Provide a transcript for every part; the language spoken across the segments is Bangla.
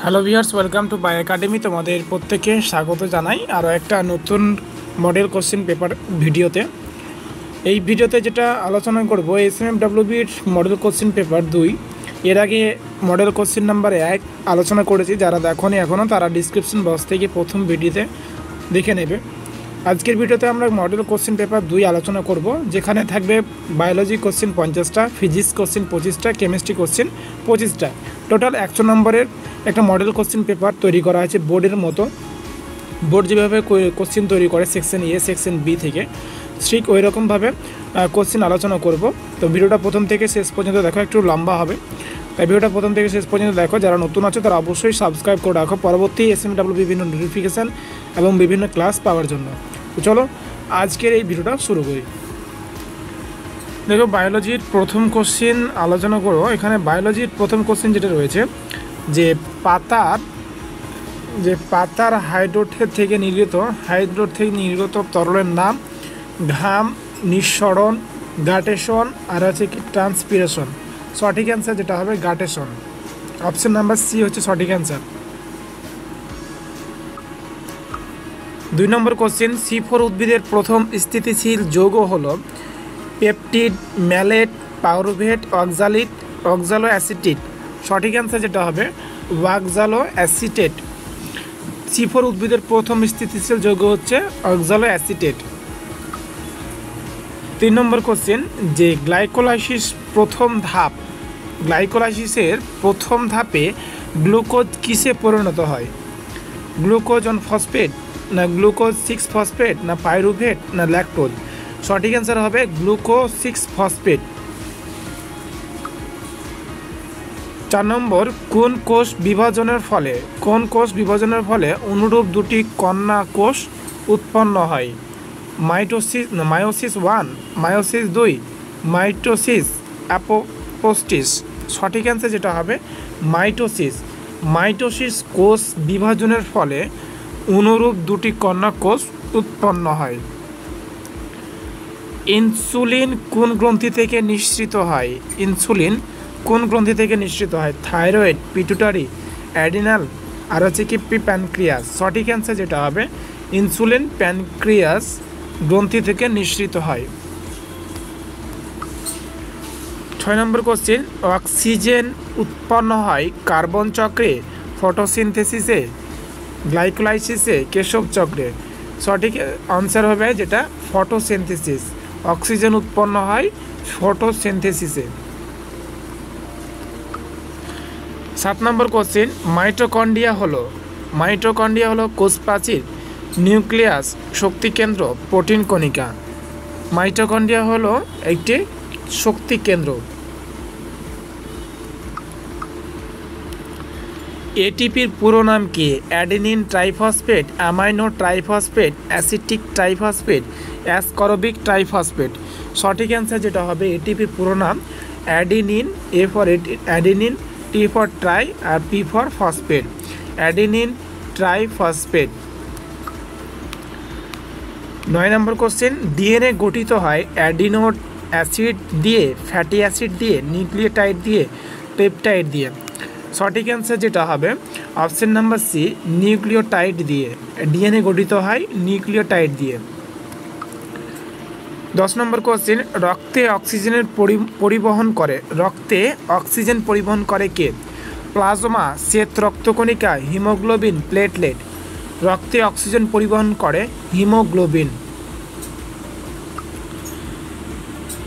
হ্যালো ভিউয়ার্স, ওয়েলকাম টু বাই একাডেমি। তোমাদের প্রত্যেককে স্বাগত জানাই আরও একটা নতুন মডেল কোশ্চেন পেপার ভিডিওতে। এই ভিডিওতে যেটা আলোচনা করব এসএমএফডব্লিউবির মডেল কোশ্চেন পেপার 2। এর আগে মডেল কোশ্চেন নাম্বার 1 আলোচনা করেছি। যারা দেখোনি এখনও তারা ডিসক্রিপশন বক্স থেকে প্রথম ভিডিওতে দেখে নেবে। আজকের ভিডিওতে আমরা মডেল কোশ্চেন পেপার 2 আলোচনা করব, যেখানে থাকবে বায়োলজি কোশ্চেন 50টা, ফিজিক্স কোশ্চেন 25টা, কেমিস্ট্রি কোশ্চেন 25টা। টোটাল 100 নম্বরের একটা মডেল কোশ্চেন পেপার তৈরি করা হয়েছে বোর্ডের মতো। বোর্ড যেভাবে কোশ্চেন তৈরি করে সেকশন এ, সেকশন বি থেকে, ঠিক ওই রকমভাবে কোশ্চেন আলোচনা করব। তো ভিডিওটা প্রথম থেকে শেষ পর্যন্ত দেখো, একটু লম্বা হবে, তাই ভিডিওটা প্রথম থেকে শেষ পর্যন্ত দেখো। যারা নতুন আছে তারা অবশ্যই সাবস্ক্রাইব করে রাখো পরবর্তী এসএমডব্লিউ বিভিন্ন নোটিফিকেশান এবং বিভিন্ন ক্লাস পাওয়ার জন্য। তো চলো আজকের এই ভিডিওটা শুরু করি। দেখো, বায়োলজির প্রথম কোশ্চেন আলোচনা করবো। এখানে বায়োলজির প্রথম কোশ্চেন যেটা রয়েছে, যে পাতার হাইড্রোটেট থেকে নির্গত তরলের নাম, ঘাম, নিঃসরণ, গাটেশন, আর হচ্ছে কি ট্রান্সপিরেশন। সঠিক অ্যান্সার যেটা হবে গাটেশন। অপশন নাম্বার সি হচ্ছে সঠিক অ্যান্সার। 2 নম্বর কোশ্চেন, C4 উদ্ভিদের প্রথম স্থিতিশীল যৌগ হলো পেপটিড, ম্যালেট, পাইরুভেট, অক্সালো অ্যাসিটেট। সঠিক অ্যান্সার যেটা হবে অক্সালো অ্যাসিটেট। C4 উদ্ভিদের প্রথম স্থিতিশীল যৌগ হচ্ছে অক্সালো অ্যাসিটেট। 3 নম্বর কোশ্চেন, যে গ্লাইকোলাইসিসের প্রথম ধাপে গ্লুকোজ কিসে পরিণত হয়? গ্লুকোজ অন ফসফেট, না গ্লুকোজ 6 ফসফেট, না পাইরুভেট, না ল্যাকটোজ। সঠিক অ্যান্সার হবে গ্লুকোজ 6 ফসফেট। 4 নম্বর, কোন কোষ বিভাজনের ফলে অনুরূপ দুটি কন্যা কোষ উৎপন্ন হয়? Meiosis 1, meiosis 2, mitosis, apoptosis. সঠিক অ্যান্সার যেটা হবে মাইটোসিস কোষ বিভাজনের ফলে অনুরূপ দুটি কন্যা কোষ উৎপন্ন হয়। ইনসুলিন কোন গ্রন্থি থেকে নিঃসৃত হয়? থাইরয়েড, পিটুটারি, অ্যাডিনাল, আর হচ্ছে কি প্যানক্রিয়াস। সঠিক অ্যান্সার যেটা হবে ইনসুলিন প্যানক্রিয়াস গ্রন্থি থেকে নিঃসৃত হয়। 6 নম্বর কোশ্চেন, অক্সিজেন উৎপন্ন হয় কার্বন চক্রে, ফটোসিনথেসিসে, গ্লাইকোলাইসিসে, কেশব চক্রে। সঠিক আনসার হবে যেটা ফটোসিনথেসিস। অক্সিজেন উৎপন্ন হয় ফটোসিনথেসিসে। 7 নম্বর কোশ্চেন, মাইটোকন্ড্রিয়া হলো কোষ প্রাচীর, নিউক্লিয়াস, শক্তি কেন্দ্র, প্রোটিন কণিকা। মাইটোকন্ড্রিয়া হলো একটি শক্তি কেন্দ্র। এটিপির পুরো নাম কি? Adenine triphosphate, amino triphosphate, acetic triphosphate, ascorbic triphosphate. সঠিক অ্যান্সার যেটা হবে এটিপির পুরো নাম adenine, A for adenine, T for tri, আর P for phosphate, adenine triphosphate. 9 নম্বর কোশ্চেন, ডিএনএ গঠিত হয় অ্যাডিনো অ্যাসিড দিয়ে, ফ্যাটি অ্যাসিড দিয়ে, নিউক্লিওটাইড দিয়ে, পেপটাইড দিয়ে। সঠিক অ্যান্সার যেটা হবে অপশন নাম্বার সি, নিউক্লিওটাইড দিয়ে। ডিএনএ গঠিত হয় নিউক্লিওটাইড দিয়ে। 10 নম্বর কোশ্চেন, রক্তে অক্সিজেন পরিবহন করে কে? প্লাজমা, শ্বেত রক্তকণিকা, হিমোগ্লোবিন, প্লেটলেট। রক্তে অক্সিজেন পরিবহন করে হিমোগ্লোবিন।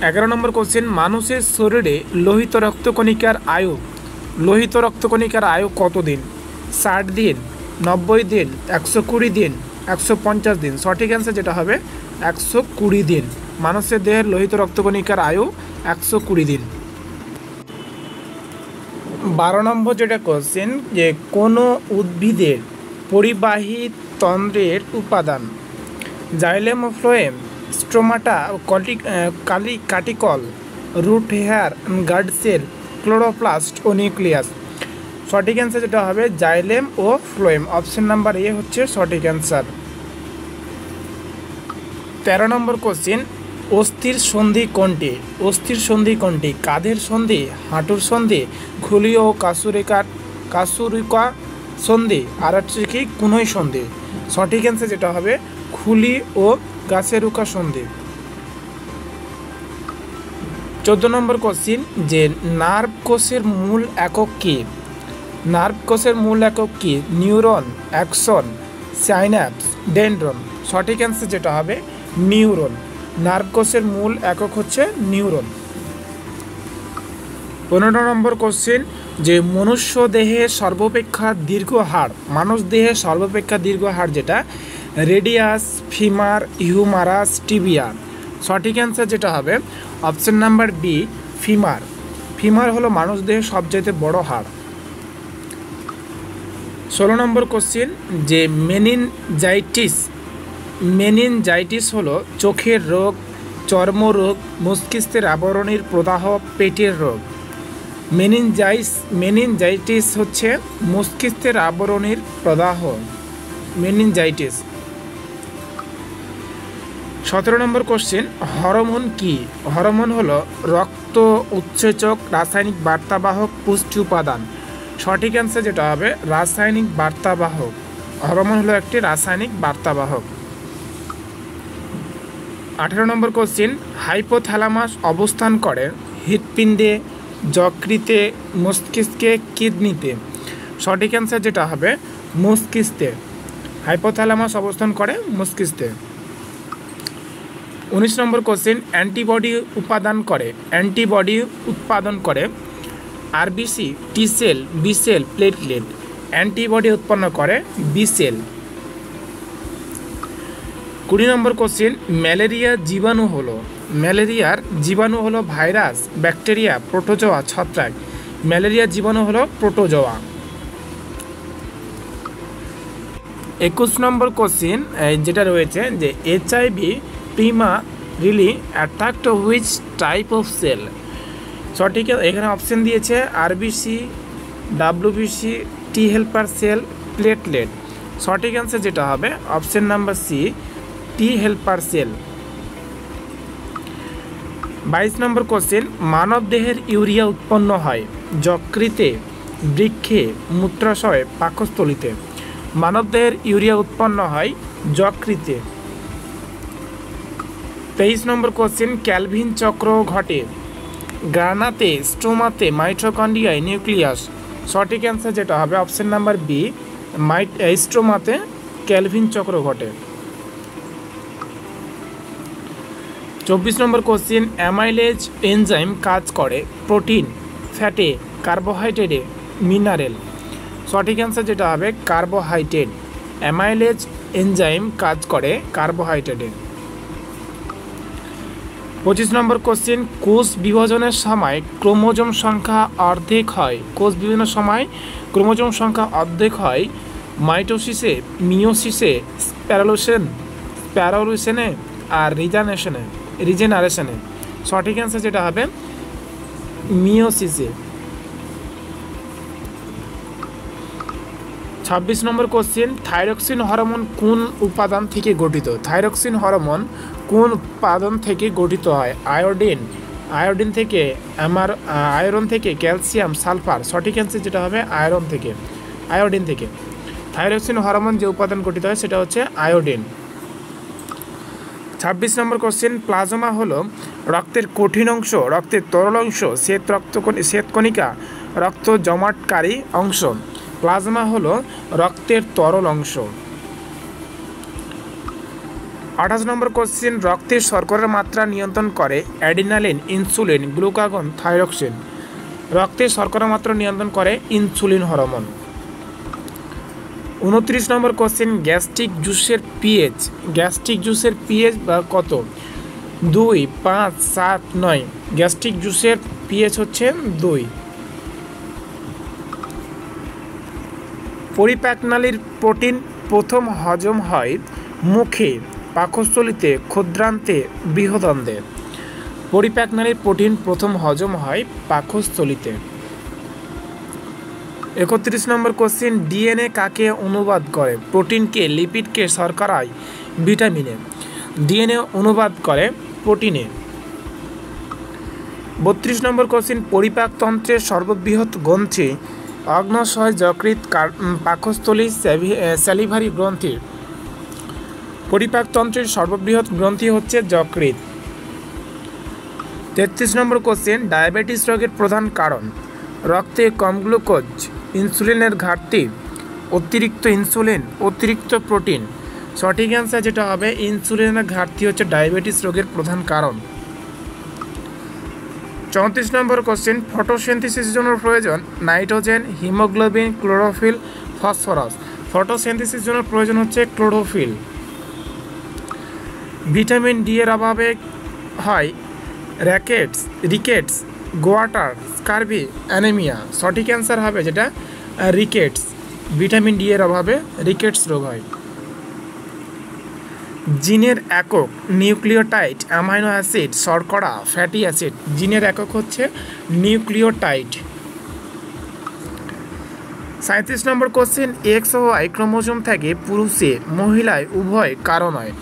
11 নম্বর কোশ্চেন, মানুষের শরীরে লোহিত রক্তকণিকার আয়ু কত দিন? 60 দিন, 90 দিন, 120 দিন, 150 দিন। সঠিক অ্যান্সার যেটা হবে 120 দিন। মানুষের দেহের লোহিত রক্তকণিকার আয়ু 120 দিন। 12 নম্বর যেটা কোশ্চেন, যে কোনো উদ্ভিদের পরিবাহী তন্ত্রের উপাদান? জাইলেম ও phloem, stomata, cuticle, root hair, guard cell, chloroplast ও নিউক্লিয়াস। সঠিক অ্যান্সার যেটা হবে জাইলেম ও ফ্লোয়েম। অপশন নাম্বার এ হচ্ছে সঠিক অ্যান্সার। 13 নম্বর কোশ্চেন, অস্থির সন্ধি কোনটি? কাঁধের সন্ধি, হাঁটুর সন্ধি, ঘুলি ও কাসুরিকা সন্ধি, আর হচ্ছে কি কুনই সন্ধি। সঠিক অ্যান্সার যেটা হবে খুলি ও গাছেরুকা সন্ধি। 14 নম্বর কোশ্চিন যে নার্ভ কোষের মূল একক কী? নার্ভ কোষের মূল একক কী? Neuron, axon, synapse, dendron. সঠিক অ্যান্সার যেটা হবে নিউরন। নার্ভ কোষের মূল একক হচ্ছে নিউরন। 15 নম্বর কোশ্চিন যে মনুষ্য দেহে সর্বাপেক্ষা দীর্ঘ হাড়, মানুষ দেহে সর্বাপেক্ষা দীর্ঘ হাড় যেটা রেডিয়াস, ফিমার, হিউমারাস, টিবিয়া। সঠিক অ্যান্সার যেটা হবে option number B femur. Femur হলো মানুষ দেহে সবচাইতে বড় হাড়। 16 নম্বর কোশ্চিন যে মেনিনজাইটিস হলো চোখের রোগ, চর্মরোগ, মস্তিষ্কের আবরণীর প্রদাহ, পেটের রোগ। মেনিনজাইটিস হচ্ছে মস্তিষ্কের আবরণীর প্রদাহ, মেনিনজাইটিস। 17 নম্বর কোশ্চেন হরমোন কি? হরমোন হলো রক্ত উৎসেচক, রাসায়নিক বার্তাবাহক, পুষ্টি উপাদান। সঠিক অ্যান্সার যেটা হবে রাসায়নিক বার্তাবাহক। হরমোন হলো একটি রাসায়নিক বার্তাবাহক। 18 নম্বর কোশ্চেন হাইপোথ্যালামাস অবস্থান করে হৃৎপিণ্ডে, যকৃতে, মস্তিষ্কে, কিডনিতে। সঠিক অ্যান্সার যেটা হবে মস্তিষ্কে। হাইপোথ্যালামাস অবস্থান করে মস্তিষ্কে। 19 নম্বর কোশ্চেন অ্যান্টিবডি উৎপাদন করে RBC, T cell, B cell, platelet. Antibody উৎপন্ন করে বি সেল। 20 নম্বর কোশ্চেন ম্যালেরিয়ার জীবাণু হলো ভাইরাস, ব্যাকটেরিয়া, প্রোটোজোয়া, ছত্রাক। ম্যালেরিয়ার জীবাণু হলো প্রোটোজোয়া। 21 নম্বর কোশ্চেন যেটা রয়েছে যে HIV primarily attacked which type of cell? সঠিক এখানে অপশন দিয়েছে RBC, WBC, T helper cell, platelet. সঠিক অ্যান্সার যেটা হবে option number C T helper cell. 22 নম্বর কোশ্চেন মানব দেহের ইউরিয়া উৎপন্ন হয় যকৃতে, বৃক্কে, মূত্রাশয়ে, পাকস্থলীতে। মানব দেহের ইউরিয়া উৎপন্ন হয় যকৃতে। 23 নম্বর কোশ্চেন ক্যালভিন চক্র ঘটে গ্রানাতে, স্ট্রোমাতে, মাইটোকন্ড্রিয়ায়, নিউক্লিয়াস। সঠিক অ্যান্সার যেটা হবে অপশন নাম্বার বি স্ট্রোমাতে ক্যালভিন চক্র ঘটে। 24 নম্বর কোশ্চেন অ্যামাইলেজ এনজাইম কাজ করে প্রোটিন, ফ্যাটে, কার্বোহাইড্রেটে, মিনারেল। সঠিক অ্যান্সার যেটা হবে কার্বোহাইড্রেট। অ্যামাইলেজ এনজাইম কাজ করে কার্বোহাইড্রেটে। 25 নম্বর কোশ্চেন কোষ বিভাজনের সময় ক্রোমোজোম সংখ্যা অর্ধেক হয়। কোষ বিভাজনের সময় ক্রোমোজোম সংখ্যা অর্ধেক হয় মাইটোসিসে, মিওসিসে, স্প্যারোলিউশনে আর রিজেনারেশনে। সঠিক অ্যান্সার যেটা হবে মিওসিসে। 26 নম্বর কোশ্চেন থাইরক্সিন হরমোন কোন উপাদান থেকে গঠিত? থাইরক্সিন হরমোন কোন উপাদান থেকে গঠিত হয়? আয়োডিন থেকে, আয়রন থেকে, ক্যালসিয়াম, সালফার। সঠিক অ্যান্সার যেটা হবে আয়োডিন থেকে। থাইরক্সিন হরমোন যে উপাদান গঠিত হয় সেটা হচ্ছে আয়োডিন। 26 নম্বর কোশ্চেন প্লাজমা হলো রক্তের কঠিন অংশ, রক্তের তরল অংশ, শ্বেতকণিকা, রক্ত জমাটকারী অংশ। প্লাজমা হলো রক্তের তরল অংশ। 28 নম্বর কোশ্চেন রক্তের শর্করার মাত্রা নিয়ন্ত্রণ করে অ্যাডিনালিন, ইনসুলিন, গ্লুকাগন, থাইরক্সিন। রক্তের শর্করার মাত্রা নিয়ন্ত্রণ করে ইনসুলিন হরমোন। 29 নম্বর কোশ্চেন গ্যাস্ট্রিক জুসের পিএইচ বা কত? 2, 5, 7, 9। গ্যাস্ট্রিক জুসের পিএইচ হচ্ছে 2। পরিপাকনালীর প্রোটিন প্রথম হজম হয় মুখে, পাকস্থলীতে, ক্ষুদ্রান্তে, বৃহদান্তে। পরিপাকনালীর প্রোটিন প্রথম হজম হয় পাকস্থলীতে। 31 নম্বর কোশ্চেন ডিএনএ কাকে অনুবাদ করে? প্রোটিনকে, লিপিডকে, শর্করায়, ভিটামিনে। ডিএনএ অনুবাদ করে প্রোটিনে। 32 নম্বর কোশ্চেন পরিপাকতন্ত্রের সর্ববৃহৎ গ্রন্থি অগ্ন্যাশয় যকৃৎ পাকস্থলী স্যালিভারি গ্রন্থি। পরিপাকতন্ত্রের সর্ববৃহৎ গ্রন্থি হচ্ছে যকৃৎ। 33 নম্বর কোশ্চেন, ডায়াবেটিস রোগের প্রধান কারণ? রক্তে কম গ্লুকোজ, ইনসুলিনের ঘাটতি, অতিরিক্ত ইনসুলিন, অতিরিক্ত প্রোটিন। সঠিক অ্যান্সার যেটা হবে ইনসুলিনের ঘাটতি হচ্ছে ডায়াবেটিস রোগের প্রধান কারণ। 34 নম্বর কোশ্চেন, ফটোসিনথেসিসের জন্য প্রয়োজন নাইট্রোজেন, হিমোগ্লোবিন, ক্লোরোফিল, ফসফরাস। ফটোসিনথেসিসের জন্য প্রয়োজন হচ্ছে ক্লোরোফিল। ভিটামিন ডি এর অভাবে হয় রিকেটস, গোয়াটার, স্কারভি, অ্যানিমিয়া। সঠিক অ্যান্সার হবে যেটা রিকেটস। ভিটামিন ডি এর অভাবে রিকেটস রোগ হয়। জিনের একক নিউক্লিওটাইড, অ্যামাইনো অ্যাসিড, শর্করা, ফ্যাটি অ্যাসিড। জিনের একক হচ্ছে নিউক্লিওটাইড। 37 নম্বর কোশ্চেন, এক্স ও ওয়াই ক্রোমোজোম থেকে পুরুষে মহিলায় উভয় কারণ হয়।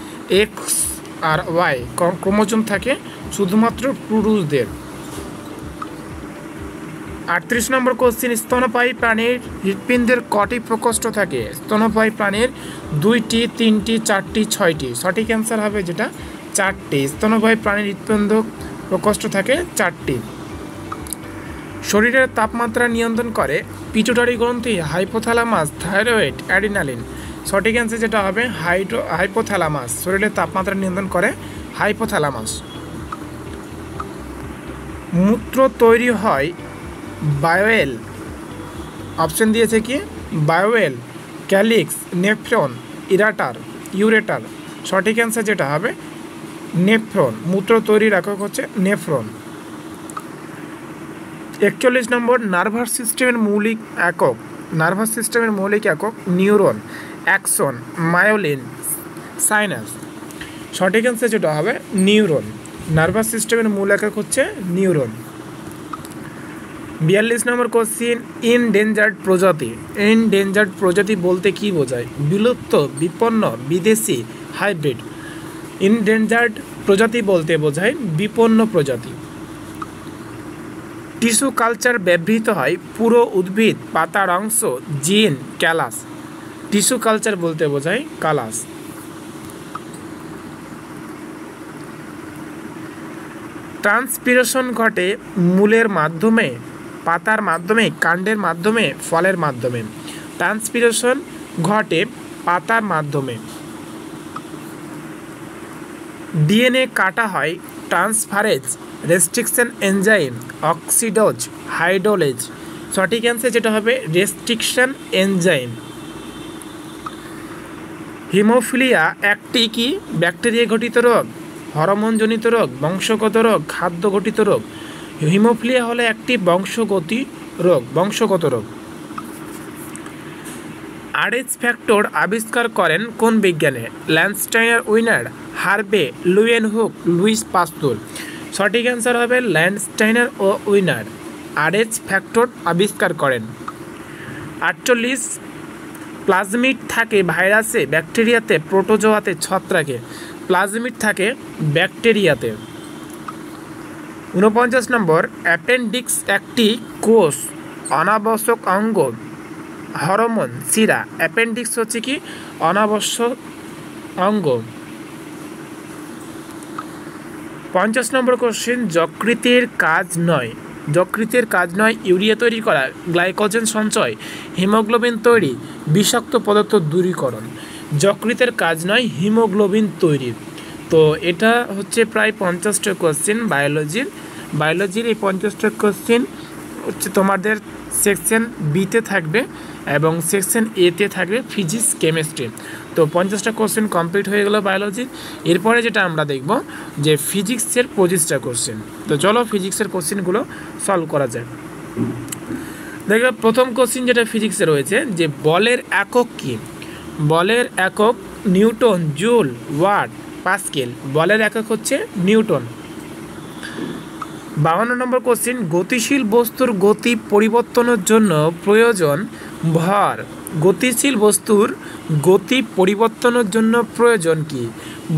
এক্স আর ওয়াই ক্রোমোজোম থাকে শুধুমাত্র পুরুষদের। 38 নম্বর কোশ্চেন, স্তন্যপায়ী প্রাণীর হৃৎপিণ্ডের কটি প্রকোষ্ঠ থাকে? স্তন্যপায়ী প্রাণীর 2টি, 3টি, 4টি, 6টি। সঠিক অ্যান্সার হবে যেটা 4টি। স্তন্যপায়ী প্রাণীর হৃৎপিণ্ড প্রকোষ্ঠ থাকে 4টি। শরীরের তাপমাত্রা নিয়ন্ত্রণ করে পিটুটারি গ্রন্থি, হাইপোথ্যালামাস, থাইরয়েড, অ্যাড্রিনালিন। সঠিক অ্যান্সার যেটা হবে হাইপোথ্যালামাস। শরীরের তাপমাত্রা নিয়ন্ত্রণ করে হাইপোথ্যালামাস। মূত্র তৈরি হয় বায়োয়েল। অপশন দিয়েছে কি বায়োয়েল, ক্যালিক্স, নেফ্রন, ইউরেটার। সঠিক অ্যান্সার যেটা হবে নেফ্রন। মূত্র তৈরির একক হচ্ছে নেফ্রন। 41 নম্বর, নার্ভাস সিস্টেমের মৌলিক একক। নার্ভাস সিস্টেমের মৌলিক একক নিউরন, অ্যাক্সন, মায়োলিন, সাইনাস। সঠিক অ্যান্সার যেটা হবে নিউরন। নার্ভাস সিস্টেমের মূল একক হচ্ছে নিউরন। 42 নম্বর কোশ্চিন, ইনডেঞ্জার্ড প্রজাতি। ইনডেঞ্জার্ড প্রজাতি বলতে কি বোঝায়? বিলুপ্ত, বিপন্ন, বিদেশি, হাইব্রিড। ইনডেঞ্জার্ড প্রজাতি বলতে বোঝায় বিপন্ন প্রজাতি। টিস্যু কালচার ব্যবহৃত হয় পুরো উদ্ভিদ, পাতার অংশ, জিন, ক্যালাস। টিস্যু কালচার বলতে বোঝায় কালাস। ট্রান্সপিরেশন ঘটে মূলের মাধ্যমে, পাতার মাধ্যমে, কাণ্ডের মাধ্যমে, ফলের মাধ্যমে। ট্রান্সপিরেশন ঘটে পাতার মাধ্যমে। ডিএনএ কাটা হয় ট্রান্সফারেজ, রেস্ট্রিকশন এনজাইম, অক্সিডোজ, হাইড্রোলেজ। সঠিক অ্যান্সার যেটা হবে রেস্ট্রিকশন এনজাইম। হিমোফিলিয়া একটি কি ব্যাকটেরিয়া ঘটিত রোগ, হরমোনজনিত রোগ, বংশগত রোগ, খাদ্য ঘটিত রোগ? হিমোফিলিয়া হলো একটি বংশগত রোগ। আরএইচ ফ্যাক্টর আবিষ্কার করেন কোন বিজ্ঞানী? Landsteiner Wiener, Harvey, Leeuwenhoek, Louis Pasteur. সঠিক অ্যান্সার হবে ল্যান্ডস্টাইনার ও উইনার আরএইচ ফ্যাক্টর আবিষ্কার করেন। 48 প্লাজমিড থাকে ভাইরাসে, ব্যাকটেরিয়াতে, প্রোটোজোয়াতে, ছত্রাকে। প্লাজমিড থাকে ব্যাকটেরিয়াতে। 49 নম্বর, অ্যাপেন্ডিক্স একটি কোষ, অনাবশ্যক অঙ্গ, হরমোন, শিরা। অ্যাপেন্ডিক্স হচ্ছে কি অনাবশ্যক অঙ্গ। 50 নম্বর কোশ্চেন, যকৃতের কাজ নয় ইউরিয়া তৈরি করা, গ্লাইকোজেন সঞ্চয়, হিমোগ্লোবিন তৈরি, বিষাক্ত পদার্থ দূরীকরণ। যকৃতের কাজ নয় হিমোগ্লোবিন তৈরি। তো এটা হচ্ছে প্রায় 50টা কোশ্চেন বায়োলজির এই 50টা কোশ্চেন হচ্ছে তোমাদের সেকশন বিতে থাকবে এবং সেকশন এতে থাকবে ফিজিক্স, কেমিস্ট্রি। তো 50টা কোশ্চেন কমপ্লিট হয়ে গেল বায়োলজির। এরপরে যেটা আমরা দেখব যে ফিজিক্সের 25টা কোশ্চেন। তো চলো ফিজিক্সের কোশ্চেনগুলো সলভ করা যায়। দেখো প্রথম কোশ্চেন যেটা ফিজিক্সে রয়েছে যে বলের একক কী? বলের একক নিউটন, জুল, ওয়াট, পাস্কেল। বলের একক হচ্ছে নিউটন। 52 নম্বর কোশ্চেন, গতিশীল বস্তুর গতি পরিবর্তনের জন্য প্রয়োজন ভর। গতিশীল বস্তুর গতি পরিবর্তনের জন্য প্রয়োজন কি?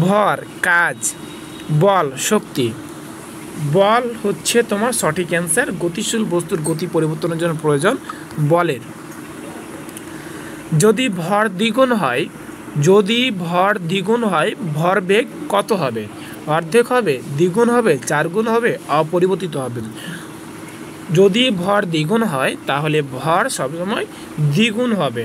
ভর, কাজ, বল, শক্তি। বল হচ্ছে তোমার সঠিক অ্যান্সার। গতিশীল বস্তুর গতি পরিবর্তনের জন্য প্রয়োজন বলের। যদি ভর দ্বিগুণ হয় ভরবেগ কত হবে? অর্ধেক হবে, দ্বিগুণ হবে, 4 গুণ হবে, অপরিবর্তিত হবে। যদি ভর দ্বিগুণ হয় তাহলে ভর সবসময় দ্বিগুণ হবে।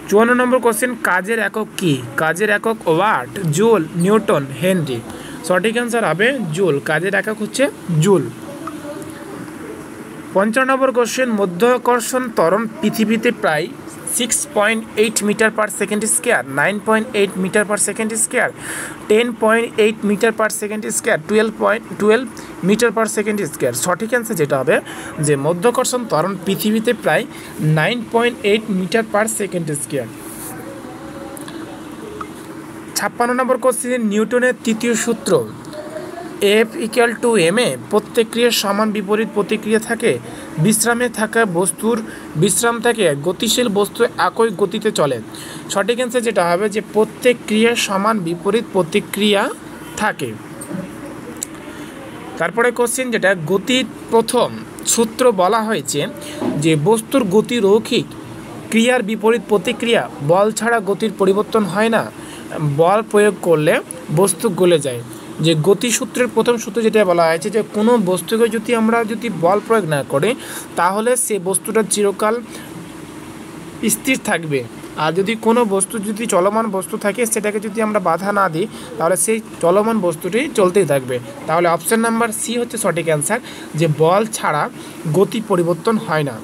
54 নম্বর কোশ্চেন, কাজের একক কি? কাজের একক ওয়াট, জুল, নিউটন, হেনরি। সঠিক অ্যান্সার হবে জুল। কাজের একক হচ্ছে জুল। 55 নম্বর কোশ্চেন, মধ্যাকর্ষণ ত্বরণ পৃথিবীতে প্রায় 6.8 metre per second square, 9.8 metre per second square, 10.8 metre per second square, 12 metre per second square. সঠিক অ্যান্সার যেটা হবে যে মধ্যাকর্ষণ ত্বরণ পৃথিবীতে প্রায় 9.8 মিটার পার সেকেন্ড স্কোয়ার। 56 নম্বর কোশ্চেন, নিউটনের তৃতীয় সূত্র F=ma। প্রত্যেক ক্রিয়ার সমান বিপরীত প্রতিক্রিয়া থাকে। বিশ্রামে থাকা বস্তুর বিশ্রাম থাকে, গতিশীল বস্তু একই গতিতে চলে। সঠিক অ্যান্সার যেটা হবে যে প্রত্যেক ক্রিয়ার সমান বিপরীত প্রতিক্রিয়া থাকে। তারপরে কোশ্চেন যেটা, গতির প্রথম সূত্র বলা হয়েছে যে বস্তুর গতি রৈখিক, ক্রিয়ার বিপরীত প্রতিক্রিয়া, বল ছাড়া গতির পরিবর্তন হয় না, বল প্রয়োগ করলে বস্তু গলে যায়। যে গতিসূত্রের প্রথম সূত্র যেটা বলা হয়েছে যে কোনো বস্তুকে আমরা যদি বল প্রয়োগ না করি তাহলে সে বস্তুটা চিরকাল স্থির থাকবে। আর যদি কোনো বস্তু যদি চলমান বস্তু থাকে সেটাকে যদি আমরা বাধা না দিই তাহলে সেই চলমান বস্তুটি চলতেই থাকবে। তাহলে অপশান নাম্বার সি হচ্ছে সঠিক অ্যান্সার, যে বল ছাড়া গতি পরিবর্তন হয় না।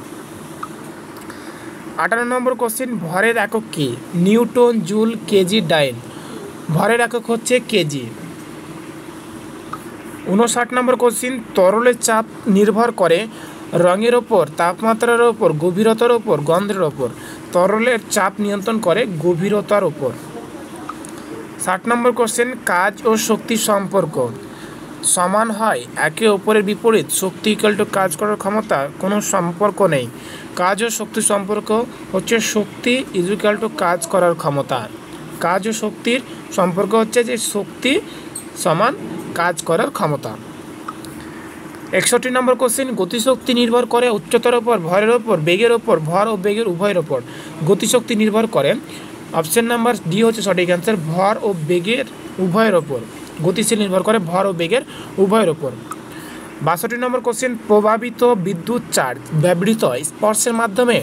58 নম্বর কোশ্চেন, ভরের একক কি? নিউটন, জুল, কেজি, ডাইন। ভরের একক হচ্ছে কেজি। 59 নম্বর কোশ্চেন, তরলের চাপ নির্ভর করে রঙের ওপর, তাপমাত্রার ওপর, গভীরতার ওপর, গন্ধের ওপর। তরলের চাপ নিয়ন্ত্রণ করে গভীরতার ওপর। 60 নম্বর কোশ্চেন, কাজ ও শক্তির সম্পর্ক সমান হয় একে অপরের বিপরীত। শক্তি ইকুয়াল টু কাজ করার ক্ষমতা, কোনো সম্পর্ক নেই। কাজ ও শক্তির সম্পর্ক হচ্ছে শক্তি ইকুয়াল টু কাজ করার ক্ষমতা। কাজ ও শক্তির সম্পর্ক হচ্ছে যে শক্তি সমান কাজ করার ক্ষমতা। 61 নম্বর কোশ্চেন, গতিশক্তি নির্ভর করে উচ্চতার ওপর, ভরের ওপর, বেগের ওপর, ভর ও বেগের উভয়ের ওপর। গতিশক্তি নির্ভর করে, অপশন নাম্বার ডি হচ্ছে সঠিক অ্যান্সার, ভর ও বেগের উভয়ের ওপর। গতিশীল নির্ভর করে ভর ও বেগের উভয়ের ওপর। 62 নম্বর কোশ্চেন, প্রভাবিত বিদ্যুৎ চার্জ ব্যবহৃত স্পর্শের মাধ্যমে,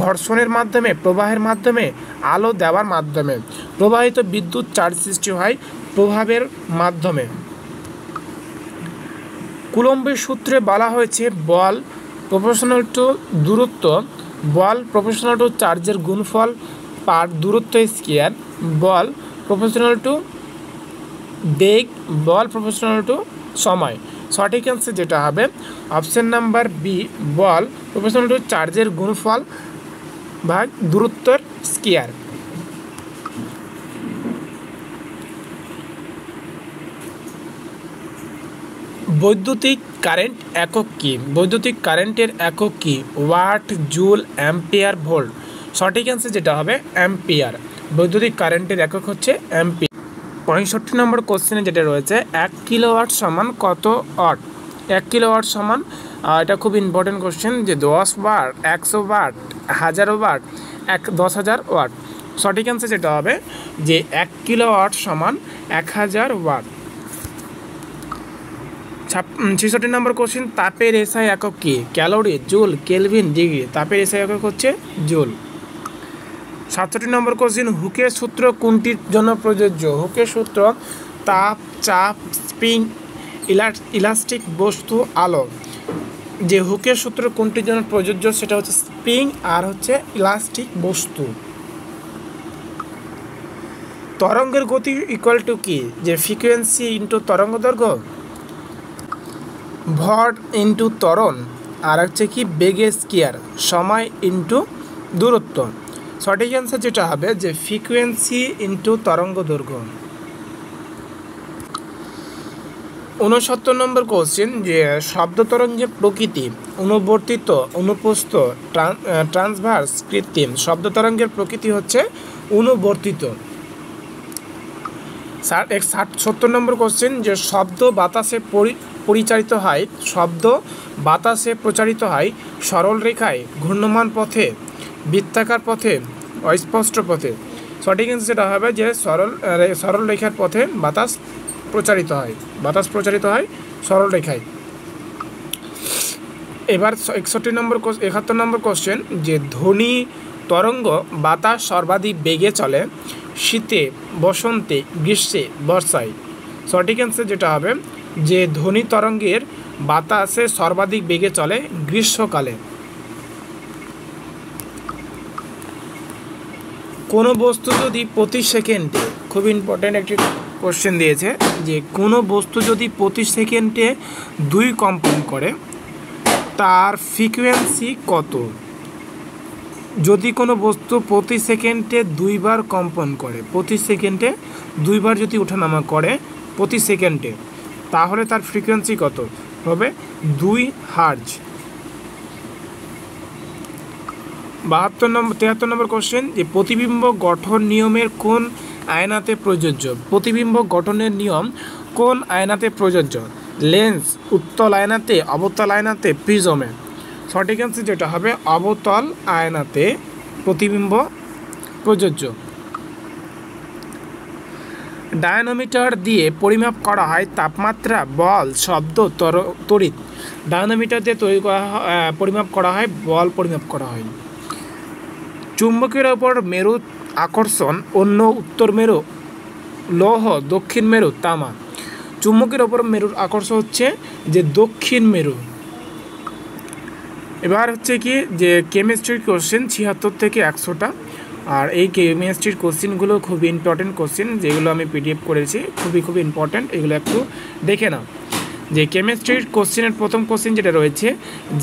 ঘর্ষণের মাধ্যমে, প্রবাহের মাধ্যমে, আলো দেওয়ার মাধ্যমে। প্রবাহিত বিদ্যুৎ চার্জ সৃষ্টি হয় প্রভাবের মাধ্যমে। কুলম্বের সূত্রে বলা হয়েছে বল প্রপোর্শনাল টু দূরত্ব, বল প্রপোর্শনাল টু চার্জের গুণফল পার দূরত্ব স্কয়ার, বল প্রপোর্শনাল টু বেগ, বল প্রপোর্শনাল টু সময়। সঠিক অ্যান্সার যেটা হবে অপশন নাম্বার বি, বল প্রপোর্শনাল টু চার্জের গুণফল ভাগ দূরত্বের স্কয়ার। বৈদ্যুতিক কারেন্ট একক কি? বৈদ্যুতিক কারেন্টের একক কি? Watt, joule, ampere, volt. সঠিক অ্যান্সার যেটা হবে অ্যাম্পিয়ার। বৈদ্যুতিক কারেন্টের একক হচ্ছে অ্যাম্পিয়ার। 65 নম্বর কোশ্চেনে যেটা রয়েছে 1 কিলোওয়াট সমান কত ওয়াট? 1 কিলোওয়াট সমান, এটা খুব ইম্পর্টেন্ট কোশ্চেন, যে 10 ওয়াট, 100 ওয়াট, 1000 ওয়াট, 10,000 ওয়াট। সঠিক অ্যান্সার যেটা হবে যে 1 কিলোওয়াট সমান 1000 ওয়াট। 66 নম্বর কোশ্চেন, তাপের এসআই একক কি? Calorie, joule, kelvin, degree. তাপের এসআই একক হচ্ছে জুল। 67 নম্বর কোশ্চেন, হুকের সূত্র কোনটির জন্য প্রযোজ্য? হুকের সূত্র তাপ, চাপ, স্প্রিং, ইলাস্টিক বস্তু, আলো। যে হুকের সূত্র কোনটির জন্য প্রযোজ্য সেটা হচ্ছে স্প্রিং আর হচ্ছে ইলাস্টিক বস্তু। তরঙ্গের গতি ইকুয়াল টু কি? যে ফ্রিকোয়েন্সি ইন্টু তরঙ্গ দৈর্ঘ্য, ভর ইন্টু ত্বরণ, আর হচ্ছে কি বেগের স্কয়ার, সময় ইন্টু দূরত্ব। সঠিক অ্যান্সার যেটা হবে যে ফ্রিকোয়েন্সি ইন্টু তরঙ্গ দৈর্ঘ্য। 69 নম্বর কোশ্চেন, যে শব্দ তরঙ্গের প্রকৃতি অনুবর্তিত, অনুপস্থ, ট্রান্সভার্স, কৃত্রিম। শব্দ তরঙ্গের প্রকৃতি হচ্ছে অনুবর্তিত। 70 নম্বর কোশ্চেন, যে শব্দ বাতাসে পরিচালিত হয়, শব্দ বাতাসে প্রচারিত হয় সরল রেখায়, ঘূর্ণমান পথে, বৃত্তাকার পথে, অস্পষ্ট পথে। সঠিক অ্যান্সার যেটা হবে যে সরল রেখার পথে বাতাস প্রচারিত হয়, বাতাস প্রচারিত হয় সরল রেখায়। এবার 71 নম্বর কোশ্চেন, যে ধ্বনি তরঙ্গ বাতাস সর্বাধিক বেগে চলে শীতে, বসন্তে, গ্রীষ্মে, বর্ষায়। সঠিক অ্যান্সার যেটা হবে যে ধ্বনি তরঙ্গের বাতাসে সর্বাধিক বেগে চলে গ্রীষ্মকালে। কোনো বস্তু যদি প্রতি সেকেন্ডে, খুব ইম্পর্ট্যান্ট একটি কোশ্চেন দিয়েছে, যে কোনো বস্তু যদি প্রতি সেকেন্ডে 2 কম্পন করে তার ফ্রিকোয়েন্সি কত? যদি কোনো বস্তু প্রতি সেকেন্ডে 2 বার কম্পন করে, প্রতি সেকেন্ডে 2 বার যদি ওঠানামা করে প্রতি সেকেন্ডে, তাহলে তার ফ্রিকোয়েন্সি কত হবে? 2 হার্জ। 73 নম্বর কোশ্চেন, যে প্রতিবিম্ব গঠন নিয়মের কোন আয়নাতে প্রযোজ্য? প্রতিবিম্ব গঠনের নিয়ম কোন আয়নাতে প্রযোজ্য? লেন্স, উত্তল আয়নাতে, অবতল আয়নাতে, প্রিজমে। সঠিক অ্যান্সার যেটা হবে অবতল আয়নাতে প্রতিবিম্ব প্রযোজ্য। ডায়নোমিটার দিয়ে পরিমাপ করা হয় তাপমাত্রা, বল, শব্দ, তড়িৎ। ডায়নোমিটার দিয়ে পরিমাপ করা হয়, বল পরিমাপ করা হয়। চুম্বকের ওপর মেরু আকর্ষণ, অন্য উত্তর মেরু লৌহ, দক্ষিণ মেরু তামা। চুম্বকের ওপর মেরুর আকর্ষণ হচ্ছে যে দক্ষিণ মেরু। এবার হচ্ছে কি যে কেমিস্ট্রির কোশ্চেন 76 থেকে 100টা, আর এই কেমিস্ট্রির কোশ্চেনগুলো খুব ইম্পর্টেন্ট কোশ্চেন, যেগুলো আমি পিডিএফ করেছি, খুবই ইম্পর্টেন্ট, এগুলো একটু দেখে নাও। যে কেমিস্ট্রির কোশ্চেনের প্রথম কোশ্চেন যেটা রয়েছে,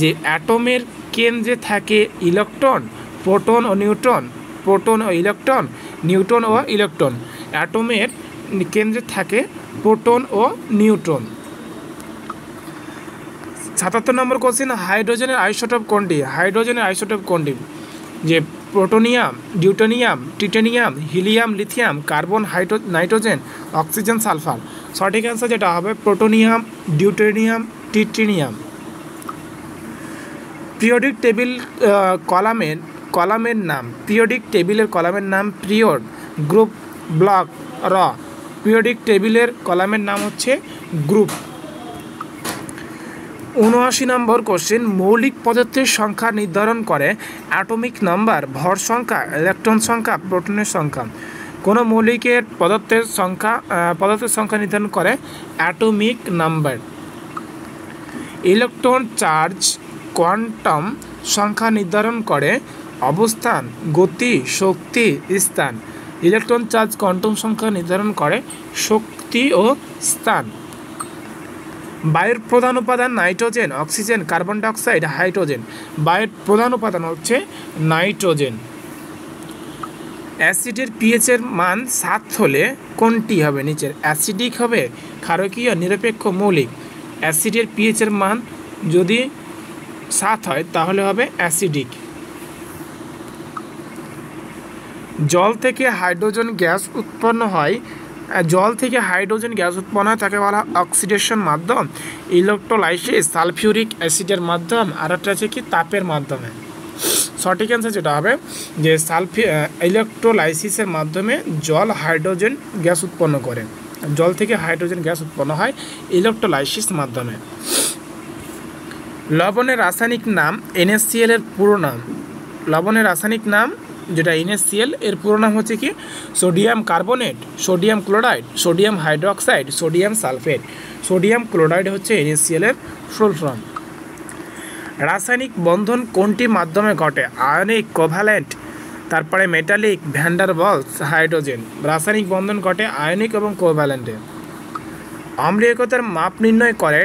যে অ্যাটমের কেন্দ্রে থাকে ইলেকট্রন, প্রোটন ও নিউট্রন, প্রোটন ও ইলেকট্রন, নিউট্রন ও ইলেকট্রন। অ্যাটমের কেন্দ্রে থাকে প্রোটন ও নিউট্রন। 77 নম্বর কোশ্চেন, হাইড্রোজেনের আইসোটোপ কোনটি? হাইড্রোজেনের আইসোটোপ কোনটি? যে plutonium, deuterium, tritium, helium, lithium, carbon, nitrogen, oxygen, sulphur. সঠিক অ্যান্সার যেটা হবে plutonium, deuterium, tritium. Periodic table কলামের নাম, পিরিয়ডিক টেবিলের কলামের নাম পিরিয়ড, গ্রুপ, ব্লক, র। পিরিয়ডিক টেবিলের কলামের নাম হচ্ছে গ্রুপ। 79 নম্বর কোশ্চেন, মৌলিক পদার্থের সংখ্যা নির্ধারণ করে অ্যাটমিক নাম্বার, ভর সংখ্যা, ইলেকট্রন সংখ্যা, প্রোটনের সংখ্যা। কোনো মৌলিকের পদার্থের সংখ্যা নির্ধারণ করে atomic number. Electron charge, quantum সংখ্যা নির্ধারণ করে অবস্থান, গতি, শক্তি, স্থান। ইলেকট্রন চার্জ, কোয়ান্টাম সংখ্যা নির্ধারণ করে শক্তি ও স্থান। বায়ুর প্রধান উপাদান nitrogen, oxygen, carbon dioxide, hydrogen. বায়ুর প্রধান উপাদান হচ্ছে নাইট্রোজেন। অ্যাসিডের পিএইচের মান 7 হলে কোনটি হবে নিচের? অ্যাসিডিক হবে, ক্ষারকীয়, নিরপেক্ষ, মৌলিক। অ্যাসিডের পিএইচের মান যদি 7 হয় তাহলে হবে অ্যাসিডিক। জল থেকে হাইড্রোজেন গ্যাস উৎপন্ন হয়, তাকে বলা হয় অক্সিডেশন মাধ্যম, ইলেকট্রোলাইসিস, সালফিউরিক অ্যাসিডের মাধ্যম, আর একটা আছে কি তাপের মাধ্যমে। সঠিক অ্যান্সার যেটা হবে যে ইলেকট্রোলাইসিসের মাধ্যমে জল হাইড্রোজেন গ্যাস উৎপন্ন করে। জল থেকে হাইড্রোজেন গ্যাস উৎপন্ন হয় ইলেকট্রোলাইসিস মাধ্যমে। লবণের রাসায়নিক নাম NaCl এর পুরো নাম। লবণের রাসায়নিক নাম যেটা NaCl এর পুরো নাম হচ্ছে কি sodium carbonate, sodium chloride, sodium hydroxide, sodium sulphate. Sodium chloride হচ্ছে NaCl এর ফুল ফর্ম। রাসায়নিক বন্ধন কোনটি মাধ্যমে ঘটে? আয়নিক, কোভ্যালেন্ট, তারপরে metallic, van der Waals, hydrogen. রাসায়নিক বন্ধন ঘটে আয়নিক এবং কোভ্যালেন্টে। অম্লীয়তার মাপ নির্ণয় করে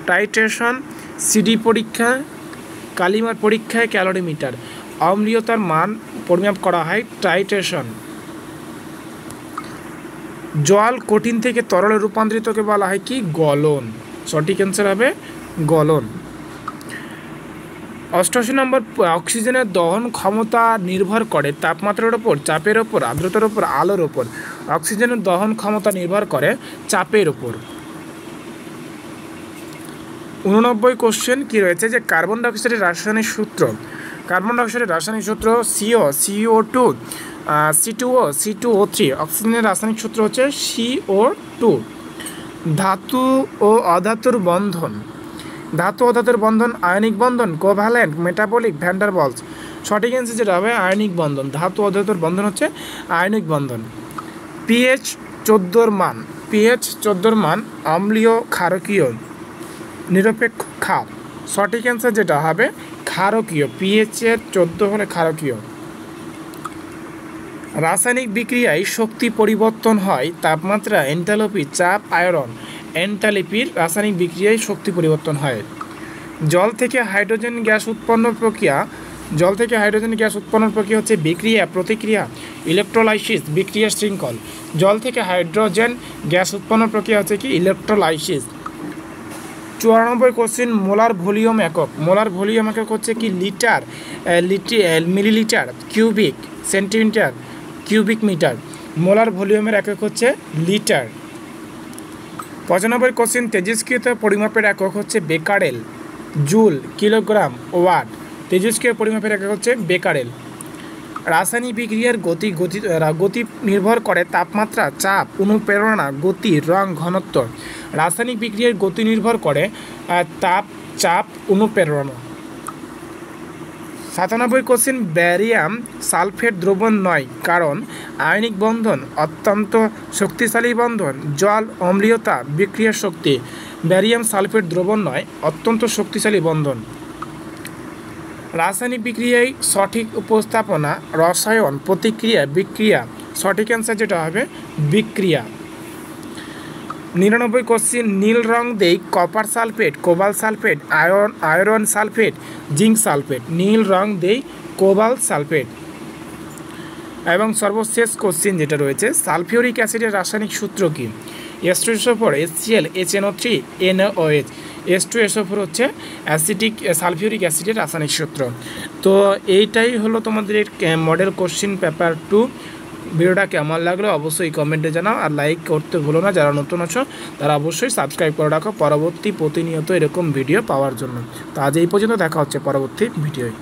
টাইট্রেশন, সিডি পরীক্ষা, কালিমার পরীক্ষায়, ক্যালোরিমিটার। অম্লীয়তার মান পরিমাপ করা হয় টাইট্রেশন। জল কঠিন থেকে তরলে রূপান্তরিতকে বলা হয় কি গলন। সঠিক অ্যান্সার হবে গলন। 88 নম্বর, অক্সিজেনের দহন ক্ষমতা নির্ভর করে তাপমাত্রার ওপর, চাপের ওপর, আর্দ্রতার ওপর, আলোর ওপর। অক্সিজেনের দহন ক্ষমতা নির্ভর করে চাপের উপর। 89 কোশ্চেন কি রয়েছে যে কার্বন ডাইঅক্সাইডের রাসায়নিক সূত্র। কার্বন ডাইঅক্সাইডের রাসায়নিক সূত্র CO2 C2O3। অক্সিজেনের রাসায়নিক সূত্র হচ্ছে CO2। ধাতু ও অধাতুর বন্ধন। ধাতু ও ধাতুর বন্ধন আয়নিক বন্ধন, covalent, metabolic, van der Waals. সঠিক অ্যান্সার যেটা হবে আয়নিক বন্ধন। ধাতু ও ধাতুর বন্ধন হচ্ছে আয়নিক বন্ধন। pH 14 মান অম্লীয়, ক্ষারকীয়, নিরপেক্ষ, ক্ষার। সঠিক অ্যান্সার যেটা হবে ক্ষারকীয়। pH 14 হলে ক্ষারকীয়। রাসায়নিক বিক্রিয়ায় শক্তি পরিবর্তন হয় তাপমাত্রা, এনথালপি, চাপ, আয়রন। এনথালপির রাসায়নিক বিক্রিয়ায় শক্তি পরিবর্তন হয়। জল থেকে হাইড্রোজেন গ্যাস উৎপন্নের প্রক্রিয়া হচ্ছে বিক্রিয়া, প্রতিক্রিয়া, ইলেকট্রোলাইসিস, বিক্রিয়া শৃঙ্খল। জল থেকে হাইড্রোজেন গ্যাস উৎপন্নের প্রক্রিয়া হচ্ছে কি ইলেকট্রোলাইসিস। 94 কোশ্চেন মোলার ভলিউম একক। মোলার ভলিউম একক হচ্ছে কি litre, millilitre, cubic, centimetre, cubic metre. Molar ভলিউমের একক হচ্ছে লিটার। 95 কোশ্চেন তেজস্ক্রিয়তা পরিমাপের একক হচ্ছে বেকারেল, জুল, কিলোগ্রাম, ওয়াট। তেজস্ক্রিয় পরিমাপের একক হচ্ছে বেকারেল। রাসায়নিক বিক্রিয়ার গতি নির্ভর করে তাপমাত্রা, চাপ, অনুপ্রেরণা, গতি, রং, ঘনত্ব। রাসায়নিক বিক্রিয়ার গতি নির্ভর করে তাপ, চাপ, অনুপ্রেরণা। 97 কোশ্চেন ব্যারিয়াম সালফেট দ্রবণ নয় কারণ আয়নিক বন্ধন, অত্যন্ত শক্তিশালী বন্ধন, জল, অম্লীয়তা, বিক্রিয়ার শক্তি। ব্যারিয়াম সালফেট দ্রবণ নয়, অত্যন্ত শক্তিশালী বন্ধন। রাসায়নিক বিক্রিয়ায় সঠিক উপস্থাপনা, রসায়ন, প্রতিক্রিয়া, বিক্রিয়া। সঠিক অ্যান্সার যেটা হবে বিক্রিয়া। 99 কোশ্চেন নীল রং দেই copper sulphate, cobalt sulphate, iron sulphate, zinc sulphate. নীল রং দেই কোবাল্ট সালফেট। এবং সর্বশেষ কোশ্চেন যেটা রয়েছে সালফিউরিক অ্যাসিডের রাসায়নিক সূত্র কি। H2SO4, HCl, HNO3, NaOH। H2SO4 হচ্ছে অ্যাসিডিক সালফিউরিক অ্যাসিডের রাসায়নিক সূত্র। তো এইটাই হলো তোমাদের মডেল কোশ্চেন পেপার 2। ভিডিওটা কেমন লাগলো অবশ্যই কমেন্টে জানাও, আর লাইক করতে ভুলো না। যারা নতুন আছো তারা অবশ্যই সাবস্ক্রাইব করে রাখো পরবর্তী প্রতিনিয়ত এরকম ভিডিও পাওয়ার জন্য। তো আজ এই পর্যন্ত, দেখা হচ্ছে পরবর্তী ভিডিওয়।